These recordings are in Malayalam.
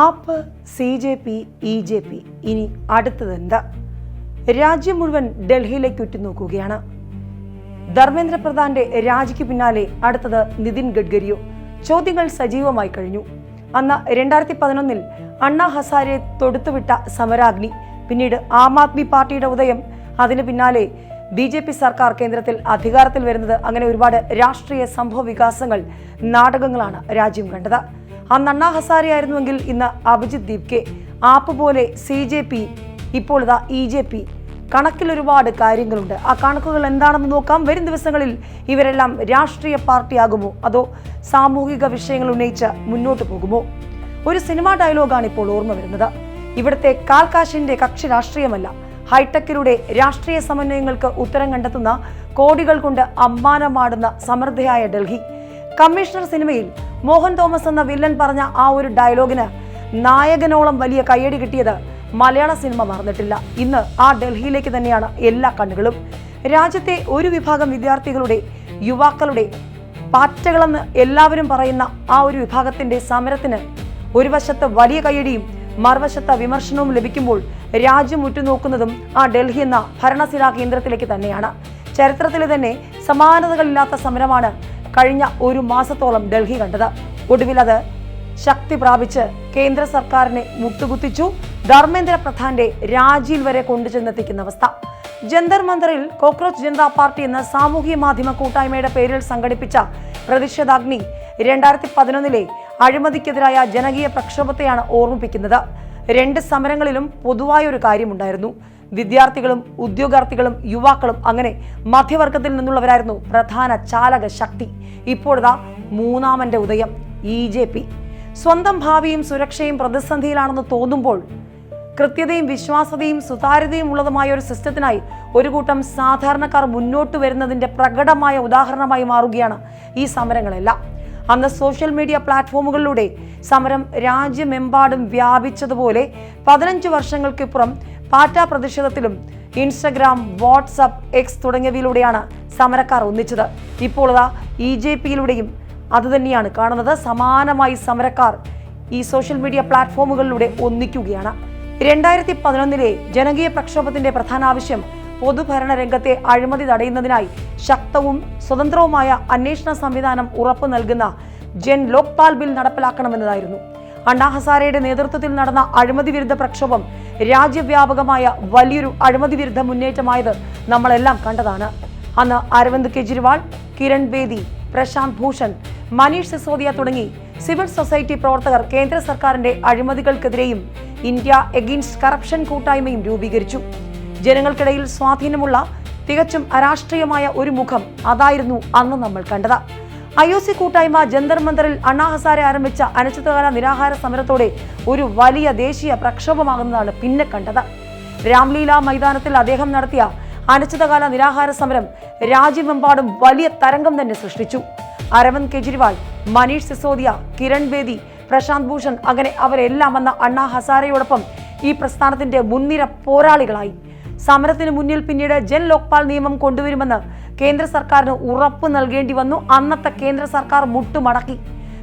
ആപ്പ്, CJP, EJP ഇനി അടുത്തതെന്ത്? രാജ്യം മുഴുവൻ ഡൽഹിയിലേക്ക് ഉറ്റുനോക്കുകയാണ്. ധർമ്മേന്ദ്ര പ്രധാന്റെ രാജിക്ക് പിന്നാലെ അടുത്തത് നിതിൻ ഗഡ്കരിയോ? ചോദ്യങ്ങൾ സജീവമായി കഴിഞ്ഞു. അന്ന് 2011 അണ്ണാ ഹസാരെ തൊടുത്തുവിട്ട സമരാഗ്നി, പിന്നീട് ആം ആദ്മി പാർട്ടിയുടെ ഉദയം, അതിന് പിന്നാലെ BJP സർക്കാർ കേന്ദ്രത്തിൽ അധികാരത്തിൽ വരുന്നത്, അങ്ങനെ ഒരുപാട് രാഷ്ട്രീയ സംഭവ വികാസങ്ങൾ, നാടകങ്ങളാണ് രാജ്യം കണ്ടത്. അന്ന് അണ്ണാ ഹസാരെ ആയിരുന്നുവെങ്കിൽ ഇന്ന് അഭിജിത് ദീപ്കെ, ആപ്പ് പോലെ CJP, ഇപ്പോൾ ഇതാ EJP. കണക്കിൽ ഒരുപാട് കാര്യങ്ങളുണ്ട്. ആ കണക്കുകൾ എന്താണെന്ന് നോക്കാം. വരും ദിവസങ്ങളിൽ ഇവരെല്ലാം രാഷ്ട്രീയ പാർട്ടിയാകുമോ, അതോ സാമൂഹിക വിഷയങ്ങൾ ഉന്നയിച്ച് മുന്നോട്ട് പോകുമോ? ഒരു സിനിമാ ഡയലോഗാണ് ഇപ്പോൾ ഓർമ്മ വരുന്നത്. ഇവിടുത്തെ കാൽകാശിന്റെ കക്ഷി രാഷ്ട്രീയമല്ല, ഹൈടെക്കിലൂടെ രാഷ്ട്രീയ സമന്വയങ്ങൾക്ക് ഉത്തരം കണ്ടെത്തുന്ന, കോടികൾ കൊണ്ട് അമ്മാനമാടുന്ന സമൃദ്ധയായ ഡൽഹി. കമ്മീഷണർ സിനിമയിൽ മോഹൻ തോമസ് എന്ന വില്ലൻ പറഞ്ഞ ആ ഒരു ഡയലോഗിന് നായകനോളം വലിയ കയ്യടി കിട്ടിയത് മലയാള സിനിമ മറന്നിട്ടില്ല. ഇന്ന് ആ ഡൽഹിയിലേക്ക് തന്നെയാണ് എല്ലാ കണ്ണുകളും. രാജ്യത്തെ ഒരു വിഭാഗം വിദ്യാർത്ഥികളുടെ, യുവാക്കളുടെ പാറ്റകളെന്ന് എല്ലാവരും പറയുന്ന ആ ഒരു വിഭാഗത്തിന്റെ സമരത്തിന് ഒരു വശത്ത് വലിയ കയ്യടിയും മറുവശത്ത് വിമർശനവും ലഭിക്കുമ്പോൾ രാജ്യം ഉറ്റുനോക്കുന്നതും ആ ഡൽഹി എന്ന ഭരണസിരാ കേന്ദ്രത്തിലേക്ക് തന്നെയാണ്. ചരിത്രത്തിലെ തന്നെ സമാനതകളില്ലാത്ത സമരമാണ് കഴിഞ്ഞ ഒരു മാസത്തോളം ഡൽഹി കണ്ടത്. ഒടുവിൽ അത് ശക്തി പ്രാപിച്ച് കേന്ദ്ര സർക്കാരിനെ മുട്ടുകുത്തിച്ചു. ധർമ്മേന്ദ്ര പ്രധാന്റെ രാജിയിൽ വരെ കൊണ്ടുചെന്നെത്തിക്കുന്ന അവസ്ഥ. ജന്തർ മന്ദറിൽ കോക്രോച്ച് ജനതാ പാർട്ടി എന്ന സാമൂഹ്യ മാധ്യമ കൂട്ടായ്മയുടെ പേരിൽ സംഘടിപ്പിച്ച പ്രതിഷേധാഗ്നി 2011 അഴിമതിക്കെതിരായ ജനകീയ പ്രക്ഷോഭത്തെയാണ് ഓർമ്മിപ്പിക്കുന്നത്. 2 സമരങ്ങളിലും പൊതുവായൊരു കാര്യമുണ്ടായിരുന്നു. വിദ്യാർത്ഥികളും ഉദ്യോഗാർത്ഥികളും യുവാക്കളും, അങ്ങനെ മധ്യവർഗത്തിൽ നിന്നുള്ളവരായിരുന്നു പ്രധാന ചാലക ശക്തി. ഇപ്പോഴാ മൂന്നാമന്റെ ഉദയം, EJP. സ്വന്തം ഭാവിയും സുരക്ഷയും പ്രതിസന്ധിയിലാണെന്ന് തോന്നുമ്പോൾ കൃത്യതയും വിശ്വാസ്യതയും സുതാര്യതയും ഉള്ളതുമായ ഒരു സിസ്റ്റത്തിനായി ഒരു കൂട്ടം സാധാരണക്കാർ മുന്നോട്ട് വരുന്നതിന്റെ പ്രകടമായ ഉദാഹരണമായി മാറുകയാണ് ഈ സമരങ്ങളെല്ലാം. അന്ന് സോഷ്യൽ മീഡിയ പ്ലാറ്റ്ഫോമുകളിലൂടെ സമരം രാജ്യമെമ്പാടും വ്യാപിച്ചതുപോലെ 15 വർഷങ്ങൾക്കിപ്പുറം പാറ്റ പ്രതിഷേധത്തിലും ഇൻസ്റ്റഗ്രാം, വാട്സ്ആപ്പ്, X തുടങ്ങിയവയിലൂടെയാണ് സമരക്കാർ ഒന്നിച്ചത്. ഇപ്പോൾ EJPയിലൂടെയും അതുതന്നെയാണ് കാണുന്നത്. സമാനമായി സമരക്കാർ ഈ സോഷ്യൽ മീഡിയ പ്ലാറ്റ്ഫോമുകളിലൂടെ ഒന്നിക്കുകയാണ്. 2011 ജനകീയ പ്രക്ഷോഭത്തിന്റെ പ്രധാന ആവശ്യം പൊതുഭരണ രംഗത്തെ അഴിമതി തടയുന്നതിനായി ശക്തവും സ്വതന്ത്രവുമായ അന്വേഷണ സംവിധാനം ഉറപ്പു നൽകുന്ന ജൻ ലോക്പാൽ ബിൽ നടപ്പിലാക്കണമെന്നതായിരുന്നു. അണ്ണാ ഹസാരെയുടെ നേതൃത്വത്തിൽ നടന്ന അഴിമതി വിരുദ്ധ പ്രക്ഷോഭം രാജ്യവ്യാപകമായ വലിയൊരു അഴിമതി വിരുദ്ധ മുന്നേറ്റമായത് നമ്മളെല്ലാം കണ്ടതാണ്. അന്ന് അരവിന്ദ് കെജ്രിവാൾ, കിരൺ ബേദി, പ്രശാന്ത് ഭൂഷൺ, മനീഷ് സിസോദിയ തുടങ്ങി സിവിൽ സൊസൈറ്റി പ്രവർത്തകർ കേന്ദ്ര സർക്കാരിന്റെ അഴിമതികൾക്കെതിരെയും ഇന്ത്യ എഗെയിൻസ്റ്റ് കറപ്ഷൻ കൂട്ടായ്മയും രൂപീകരിച്ചു. ജനങ്ങൾക്കിടയിൽ സ്വാധീനമുള്ള തികച്ചും അരാഷ്ട്രീയമായ ഒരു മുഖം അതായിരുന്നു അന്ന് നമ്മൾ കണ്ടത്. IOC കൂട്ടായ്മ ജന്തർ മന്ദറിൽ അണ്ണാ ഹസാരെ ആരംഭിച്ച അനിശ്ചിതകാല നിരാഹാര സമരത്തോടെ ഒരു വലിയ ദേശീയ പ്രക്ഷോഭമാകുന്നതാണ് പിന്നെ കണ്ടത്. രാംലീല മൈതാനത്തിൽ അദ്ദേഹം നടത്തിയ അനിശ്ചിതകാല നിരാഹാര സമരം രാജ്യമെമ്പാടും വലിയ തരംഗം തന്നെ സൃഷ്ടിച്ചു. അരവിന്ദ് കെജ്രിവാൾ, മനീഷ് സിസോദിയ, കിരൺ ബേദി, പ്രശാന്ത് ഭൂഷൺ, അങ്ങനെ അവരെല്ലാം വന്ന അണ്ണാ ഹസാരെയോടൊപ്പം ഈ പ്രസ്ഥാനത്തിന്റെ മുൻനിര പോരാളികളായി. സമരത്തിന് മുന്നിൽ പിന്നീട് ജൻ ലോക്പാൽ നിയമം കൊണ്ടുവരുമെന്ന് കേന്ദ്ര സർക്കാരിന് ഉറപ്പ് നൽകേണ്ടി വന്നു. അന്നത്തെ കേന്ദ്ര സർക്കാർ മുട്ടുമടക്കി.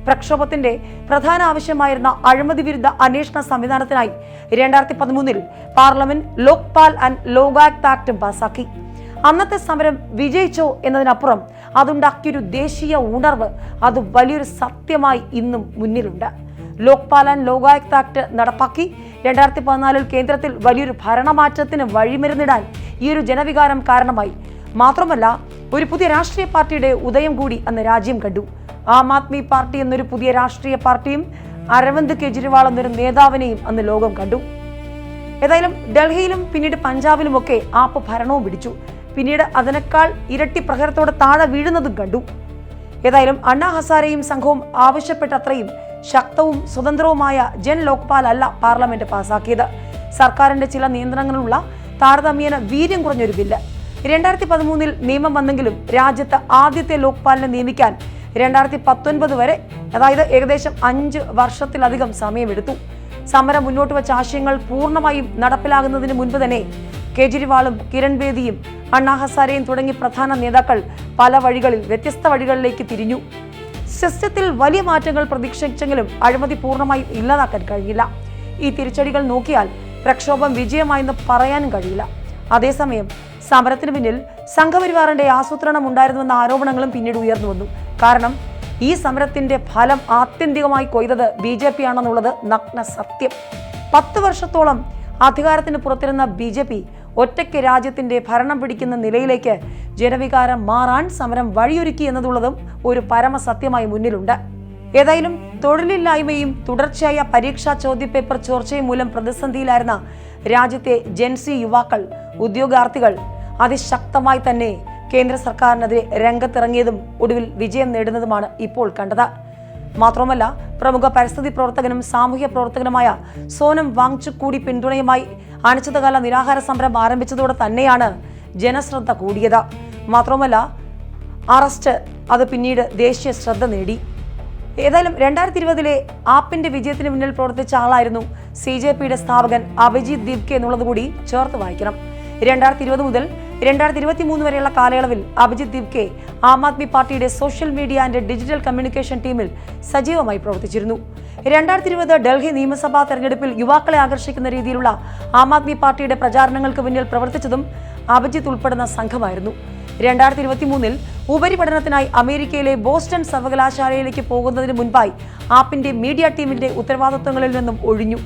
പ്രക്ഷോഭത്തിന്റെ പ്രധാന ആവശ്യമായിരുന്ന അഴിമതി വിരുദ്ധ അന്വേഷണ സംവിധാനത്തിനായി 2013 പാർലമെന്റ് ലോക്പാൽ ആൻഡ് ലോകായുക്ത ആക്ടും പാസാക്കി. അന്നത്തെ സമരം വിജയിച്ചോ എന്നതിനപ്പുറം അതുണ്ടാക്കിയൊരു ദേശീയ ഉണർവ്, അത് വലിയൊരു സത്യമായി ഇന്നും മുന്നിലുണ്ട്. ലോക്പാൽ ആൻഡ് ലോകായുക്ത ആക്ട് നടപ്പാക്കി 2014 കേന്ദ്രത്തിൽ വലിയൊരു ഭരണമാറ്റത്തിന് വഴിമരുന്നിടാൻ ഈ ഒരു ജനവികാരം കാരണമായി. മാത്രമല്ല, ഒരു പുതിയ രാഷ്ട്രീയ പാർട്ടിയുടെ ഉദയം കൂടി അന്ന് രാജ്യം കണ്ടു. ആം ആദ്മി പാർട്ടി എന്നൊരു പുതിയ രാഷ്ട്രീയ പാർട്ടിയും അരവിന്ദ് കെജ്രിവാൾ എന്നൊരു നേതാവിനെയും അന്ന് ലോകം കണ്ടു. ഏതായാലും ഡൽഹിയിലും പിന്നീട് പഞ്ചാബിലുമൊക്കെ ആപ്പ് ഭരണവും പിടിച്ചു. പിന്നീട് അതിനേക്കാൾ ഇരട്ടി പ്രഹരത്തോടെ താഴെ വീഴുന്നതും കണ്ടു. ഏതായാലും അണ്ണാ ഹസാരെയും സംഘവും ആവശ്യപ്പെട്ടത്രയും ശക്തവും സ്വതന്ത്രവുമായ ജൻ ലോക്പാൽ അല്ല പാർലമെന്റ് പാസാക്കിയത്. സർക്കാരിന്റെ ചില നിയന്ത്രണങ്ങളുള്ള താരതമ്യേന വീര്യം കുറഞ്ഞൊരു ബില്ല്. 2013 നിയമം വന്നെങ്കിലും രാജ്യത്ത് ആദ്യത്തെ ലോക്പാലിനെ നിയമിക്കാൻ 2019 വരെ, അതായത് ഏകദേശം 5 വർഷത്തിലധികം സമയമെടുത്തു. സമരം മുന്നോട്ട് വെച്ച ആശയങ്ങൾ പൂർണ്ണമായും നടപ്പിലാകുന്നതിന് മുൻപ് തന്നെ കെജ്രിവാളും കിരൺ ബേദിയും അണ്ണാ ഹസാരെയും തുടങ്ങി പ്രധാന നേതാക്കൾ പല വഴികളിൽ, വ്യത്യസ്ത വഴികളിലേക്ക് തിരിഞ്ഞു. സിസ്റ്റത്തിൽ വലിയ മാറ്റങ്ങൾ പ്രതീക്ഷിച്ചെങ്കിലും അഴിമതി പൂർണ്ണമായും ഇല്ലാതാക്കാൻ കഴിഞ്ഞില്ല. ഈ തിരിച്ചടികൾ നോക്കിയാൽ പ്രക്ഷോഭം വിജയമായെന്ന് പറയാനും കഴിയില്ല. അതേസമയം സമരത്തിന് പിന്നിൽ സംഘപരിവാറിന്റെ ആസൂത്രണം ഉണ്ടായിരുന്നുവെന്ന ആരോപണങ്ങളും പിന്നീട് ഉയർന്നു വന്നു. കാരണം ഈ സമരത്തിന്റെ ഫലം ആത്യന്തികമായി കൊയ്തത് BJP ആണെന്നുള്ളത് നഗ്ന സത്യം. 10 വർഷത്തോളം അധികാരത്തിന് പുറത്തിരുന്ന BJP ഒറ്റയ്ക്ക് രാജ്യത്തിന്റെ ഭരണം പിടിക്കുന്ന നിലയിലേക്ക് ജനവികാരം മാറാൻ സമരം വഴിയൊരുക്കി എന്നതുള്ളതും ഒരു പരമസത്യമായി മുന്നിലുണ്ട്. ഏതായാലും തൊഴിലില്ലായ്മയും തുടർച്ചയായ പരീക്ഷാ ചോദ്യപേപ്പർ ചോർച്ചയും മൂലം പ്രതിസന്ധിയിലായിരുന്ന രാജ്യത്തെ ജെൻസി യുവാക്കൾ, ഉദ്യോഗാർത്ഥികൾ അതിശക്തമായി തന്നെ കേന്ദ്ര സർക്കാരിനെതിരെ രംഗത്തിറങ്ങിയതും ഒടുവിൽ വിജയം നേടുന്നതുമാണ് ഇപ്പോൾ കണ്ടത്. മാത്രമല്ല, പ്രമുഖ പരിസ്ഥിതി പ്രവർത്തകനും സാമൂഹ്യ പ്രവർത്തകനുമായ സോനം വാങ്ചുക് കൂടി പിന്തുണയുമായി അനിശ്ചിതകാല നിരാഹാര സമരം ആരംഭിച്ചതോടെ തന്നെയാണ് ജനശ്രദ്ധ കൂടിയത്. മാത്രമല്ല, അറസ്റ്റ് അത് പിന്നീട് ദേശീയ ശ്രദ്ധ നേടി. ഏതായാലും 2020 ആപ്പിന്റെ വിജയത്തിന് മുന്നിൽ പ്രവർത്തിച്ച ആളായിരുന്നു CJPയുടെ സ്ഥാപകൻ അഭിജിത് ദീപ്കെ എന്നുള്ളത് കൂടി ചേർത്ത് വായിക്കണം. 2020 മുതൽ 2023 വരെയുള്ള കാലയളവിൽ അഭിജിത് ദീപ്കെ ആം ആദ്മി പാർട്ടിയുടെ social media and digital communication ടീമിൽ സജീവമായി പ്രവർത്തിച്ചിരുന്നു. 2020 ഡൽഹി നിയമസഭാ തെരഞ്ഞെടുപ്പിൽ യുവാക്കളെ ആകർഷിക്കുന്ന രീതിയിലുള്ള ആം ആദ്മി പാർട്ടിയുടെ പ്രചാരണങ്ങൾക്ക് പിന്നിൽ പ്രവർത്തിച്ചതും അഭിജിത്ത് ഉൾപ്പെടുന്ന സംഘമായിരുന്നു. 2023 ഉപരിപഠനത്തിനായി അമേരിക്കയിലെ ബോസ്റ്റൺ സർവകലാശാലയിലേക്ക് പോകുന്നതിന് മുൻപായി ആപ്പിന്റെ മീഡിയ ടീമിന്റെ ഉത്തരവാദിത്വങ്ങളിൽ നിന്നും ഒഴിഞ്ഞു.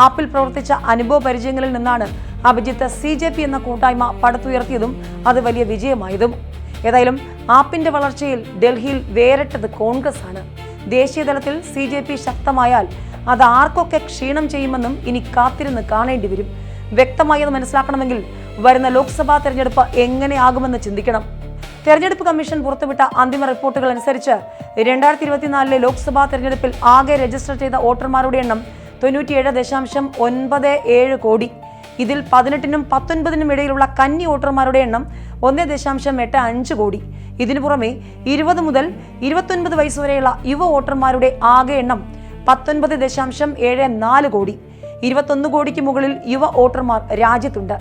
ആപ്പിൽ പ്രവർത്തിച്ച അനുഭവ പരിചയങ്ങളിൽ നിന്നാണ് അഭിജിത്ത് CJP എന്ന കൂട്ടായ്മ പടുത്തുയർത്തിയതും അത് വലിയ വിജയമായതും. ഏതായാലും ആപ്പിന്റെ വളർച്ചയിൽ ഡൽഹിയിൽ വേറിട്ടത് കോൺഗ്രസ് ആണ്. ദേശീയതലത്തിൽ CJP ശക്തമായാൽ അത് ആർക്കൊക്കെ ക്ഷീണം ചെയ്യുമെന്നും ഇനി കാത്തിരുന്ന് കാണേണ്ടി വരും. വ്യക്തമായി അത് മനസ്സിലാക്കണമെങ്കിൽ വരുന്ന ലോക്സഭാ തെരഞ്ഞെടുപ്പ് എങ്ങനെയാകുമെന്ന് ചിന്തിക്കണം. തെരഞ്ഞെടുപ്പ് കമ്മീഷൻ പുറത്തുവിട്ട അന്തിമ റിപ്പോർട്ടുകൾ അനുസരിച്ച് 2024 ലോക്സഭാ തെരഞ്ഞെടുപ്പിൽ ആകെ രജിസ്റ്റർ ചെയ്ത വോട്ടർമാരുടെ എണ്ണം 97.97 കോടി. ഇതിൽ 18-നും 19-നും ഇടയിലുള്ള കന്നി വോട്ടർമാരുടെ എണ്ണം 1.85 കോടി. ഇതിനു പുറമെ 20 മുതൽ 29 വയസ്സ് വരെയുള്ള യുവ വോട്ടർമാരുടെ ആകെ എണ്ണം 19.74 കോടി. 21 കോടിക്ക് മുകളിൽ യുവ വോട്ടർമാർ രാജ്യത്തുണ്ട്.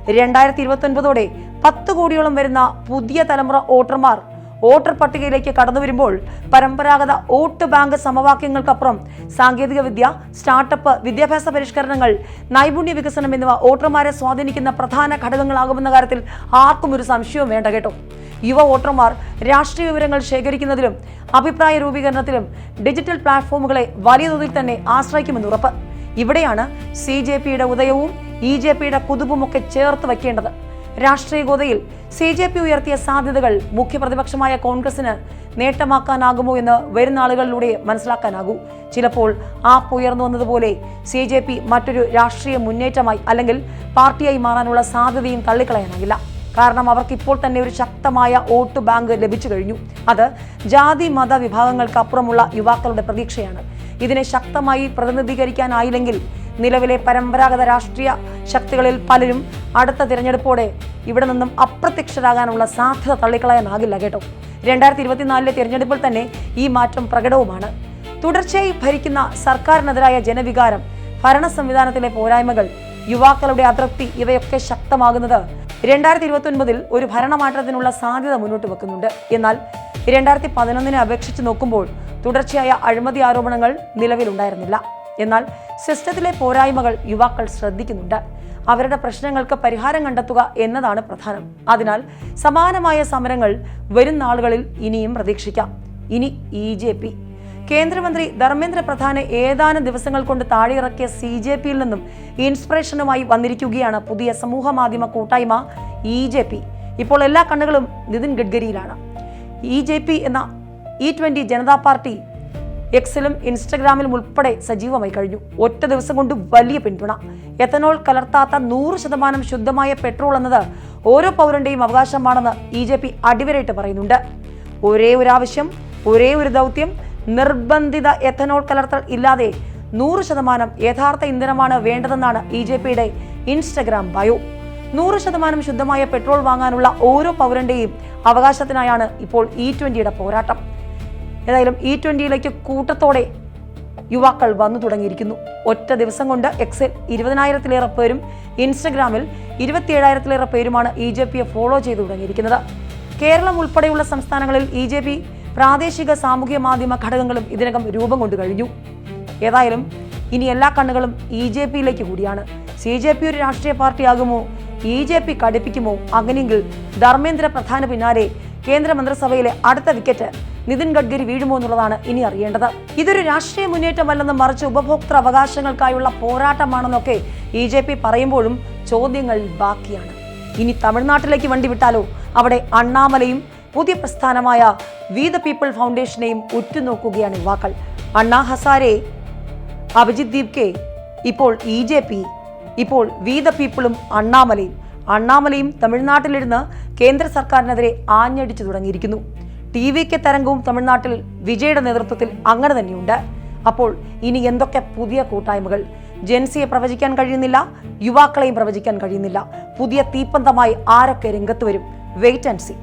2029 10 കോടിയോളം വരുന്ന പുതിയ തലമുറ വോട്ടർമാർ വോട്ടർ പട്ടികയിലേക്ക് കടന്നു വരുമ്പോൾ പരമ്പരാഗത വോട്ട് ബാങ്ക് സമവാക്യങ്ങൾക്കപ്പുറം സാങ്കേതിക വിദ്യ, സ്റ്റാർട്ടപ്പ്, വിദ്യാഭ്യാസ പരിഷ്കരണങ്ങൾ, നൈപുണ്യ വികസനം എന്നിവ വോട്ടർമാരെ സ്വാധീനിക്കുന്ന പ്രധാന ഘടകങ്ങളാകുമെന്ന കാര്യത്തിൽ ആർക്കും ഒരു സംശയവും വേണ്ട കേട്ടോ. യുവ വോട്ടർമാർ രാഷ്ട്രീയ വിവരങ്ങൾ ശേഖരിക്കുന്നതിലും അഭിപ്രായ രൂപീകരണത്തിലും ഡിജിറ്റൽ പ്ലാറ്റ്ഫോമുകളെ വലിയ തോതിൽ തന്നെ ആശ്രയിക്കുമെന്ന് ഉറപ്പ്. ഇവിടെയാണ് CJPയുടെ ഉദയവും EJPയുടെ കുതിപ്പുമൊക്കെ ചേർത്ത് വയ്ക്കേണ്ടത്. രാഷ്ട്രീയ ഗോതയിൽ CJP ഉയർത്തിയ സാധ്യതകൾ മുഖ്യപ്രതിപക്ഷമായ കോൺഗ്രസിന് നേട്ടമാക്കാനാകുമോ എന്ന് വരുന്ന ആളുകളിലൂടെ മനസ്സിലാക്കാനാകൂ. ചിലപ്പോൾ ആപ്പ് ഉയർന്നു വന്നതുപോലെ CJP മറ്റൊരു രാഷ്ട്രീയ മുന്നേറ്റമായി അല്ലെങ്കിൽ പാർട്ടിയായി മാറാനുള്ള സാധ്യതയും തള്ളിക്കളയാനാകില്ല. കാരണം അവർക്ക് ഇപ്പോൾ തന്നെ ഒരു ശക്തമായ വോട്ട് ബാങ്ക് ലഭിച്ചു കഴിഞ്ഞു. അത് ജാതി മത വിഭാഗങ്ങൾക്ക് അപ്പുറമുള്ള യുവാക്കളുടെ പ്രതീക്ഷയാണ്. ഇതിനെ ശക്തമായി പ്രതിനിധീകരിക്കാനായില്ലെങ്കിൽ നിലവിലെ പരമ്പരാഗത രാഷ്ട്രീയ ശക്തികളിൽ പലരും അടുത്ത തിരഞ്ഞെടുപ്പോടെ ഇവിടെ നിന്നും അപ്രത്യക്ഷരാകാനുള്ള സാധ്യത തള്ളിക്കളയാനാകില്ല കേട്ടോ. 2024 തിരഞ്ഞെടുപ്പിൽ തന്നെ ഈ മാറ്റം പ്രകടവുമാണ്. തുടർച്ചയായി ഭരിക്കുന്ന സർക്കാരിനെതിരായ ജനവികാരം, ഭരണ സംവിധാനത്തിലെ പോരായ്മകൾ, യുവാക്കളുടെ അതൃപ്തി ഇവയൊക്കെ ശക്തമാകുന്നത് 2029 ഒരു ഭരണമാറ്റത്തിനുള്ള സാധ്യത മുന്നോട്ട് വെക്കുന്നുണ്ട്. എന്നാൽ 2011 അപേക്ഷിച്ച് നോക്കുമ്പോൾ തുടർച്ചയായ അഴിമതി ആരോപണങ്ങൾ നിലവിലുണ്ടായിരുന്നില്ല. എന്നാൽ സിസ്റ്റത്തിലെ പോരായ്മകൾ യുവാക്കൾ ശ്രദ്ധിക്കുന്നുണ്ട്. അവരുടെ പ്രശ്നങ്ങൾക്ക് പരിഹാരം കണ്ടെത്തുക എന്നതാണ് പ്രധാനം. അതിനാൽ സമാനമായ സമരങ്ങൾ വരും നാളുകളിൽ ഇനിയും പ്രതീക്ഷിക്കാം. ഇനി EJP. കേന്ദ്രമന്ത്രി ധർമ്മേന്ദ്ര പ്രധാനെ ഏതാനും ദിവസങ്ങൾ കൊണ്ട് താഴെയിറക്കിയ CJPയിൽ നിന്നും ഇൻസ്പിറേഷനുമായി വന്നിരിക്കുകയാണ് പുതിയ സമൂഹ മാധ്യമ കൂട്ടായ്മ EJP. ഇപ്പോൾ എല്ലാ കണ്ണുകളും നിതിൻ ഗഡ്കരിയിലാണ്. EJP എന്ന E20 ജനതാ പാർട്ടി എക്സിലും ഇൻസ്റ്റഗ്രാമിലും ഉൾപ്പെടെ സജീവമായി കഴിഞ്ഞു. ഒറ്റ ദിവസം കൊണ്ട് വലിയ പിന്തുണ. എത്തനോൾ കലർത്താത്ത 100% ശുദ്ധമായ പെട്രോൾ എന്നത് ഓരോ പൗരന്റെയും അവകാശമാണെന്ന് EJP അടിവരയിട്ട് പറയുന്നുണ്ട്. ഒരേ ഒരു ആവശ്യം, ഒരേ ഒരു ദൗത്യം, നിർബന്ധിത എത്തനോൾ കലർത്തൽ ഇല്ലാതെ 100% യഥാർത്ഥ ഇന്ധനമാണ് വേണ്ടതെന്നാണ് EJPയുടെ ഇൻസ്റ്റഗ്രാം ബയോ. 100% ശുദ്ധമായ പെട്രോൾ വാങ്ങാനുള്ള ഓരോ പൗരന്റെയും അവകാശത്തിനായാണ് ഇപ്പോൾ E20യുടെ പോരാട്ടം. ഏതായാലും E20യിലേക്ക് കൂട്ടത്തോടെ യുവാക്കൾ വന്നു തുടങ്ങിയിരിക്കുന്നു. ഒറ്റ ദിവസം കൊണ്ട് എക്സിൽ 20,000-ലേറെ പേരും ഇൻസ്റ്റഗ്രാമിൽ 27,000-ലേറെ പേരുമാണ് EJPയെ ഫോളോ ചെയ്തു തുടങ്ങിയിരിക്കുന്നത്. കേരളം ഉൾപ്പെടെയുള്ള സംസ്ഥാനങ്ങളിൽ EJP പ്രാദേശിക സാമൂഹ്യ മാധ്യമ ഘടകങ്ങളും ഇതിനകം രൂപം കൊണ്ടു കഴിഞ്ഞു. ഏതായാലും ഇനി എല്ലാ കണ്ണുകളും EJPയിലേക്ക് കൂടിയാണ്. CJP ഒരു രാഷ്ട്രീയ പാർട്ടിയാകുമോ? EJP കടുപ്പിക്കുമോ? അങ്ങനെയെങ്കിൽ ധർമ്മേന്ദ്ര പ്രധാന പിന്നാലെ കേന്ദ്ര മന്ത്രിസഭയിലെ അടുത്ത വിക്കറ്റ് നിതിൻ ഗഡ്കരി വീഴുമോ എന്നുള്ളതാണ് ഇനി അറിയേണ്ടത്. ഇതൊരു രാഷ്ട്രീയ മുന്നേറ്റമല്ലെന്നും മറിച്ച് ഉപഭോക്തൃ അവകാശങ്ങൾക്കായുള്ള പോരാട്ടമാണെന്നൊക്കെ EJP പറയുമ്പോഴും ചോദ്യങ്ങൾ ബാക്കിയാണ്. ഇനി തമിഴ്നാട്ടിലേക്ക് വണ്ടി വിട്ടാലോ? അവിടെ അണ്ണാമലയും പുതിയ പ്രസ്ഥാനമായ വി ദ പീപ്പിൾ ഫൗണ്ടേഷനെയും ഉറ്റുനോക്കുകയാണ് യുവാക്കൾ. അണ്ണാ ഹസാരെ, അഭിജിത് ദീപ്കെ, ഇപ്പോൾ EJP, ഇപ്പോൾ വി ദ പീപ്പിളും അണ്ണാമലയും തമിഴ്നാട്ടിലിരുന്ന് കേന്ദ്ര സർക്കാരിനെതിരെ ആഞ്ഞടിച്ചു തുടങ്ങിയിരിക്കുന്നു. TVK തരംഗവും തമിഴ്നാട്ടിൽ വിജയുടെ നേതൃത്വത്തിൽ അങ്ങനെ തന്നെയുണ്ട്. അപ്പോൾ ഇനി എന്തൊക്കെ പുതിയ കൂട്ടായ്മകൾ? ജെൻസിയെ പ്രവചിക്കാൻ കഴിയുന്നില്ല, യുവാക്കളെയും പ്രവചിക്കാൻ കഴിയുന്നില്ല. പുതിയ തീപ്പന്തമായി ആരൊക്കെ രംഗത്ത് വരും? Wait and see.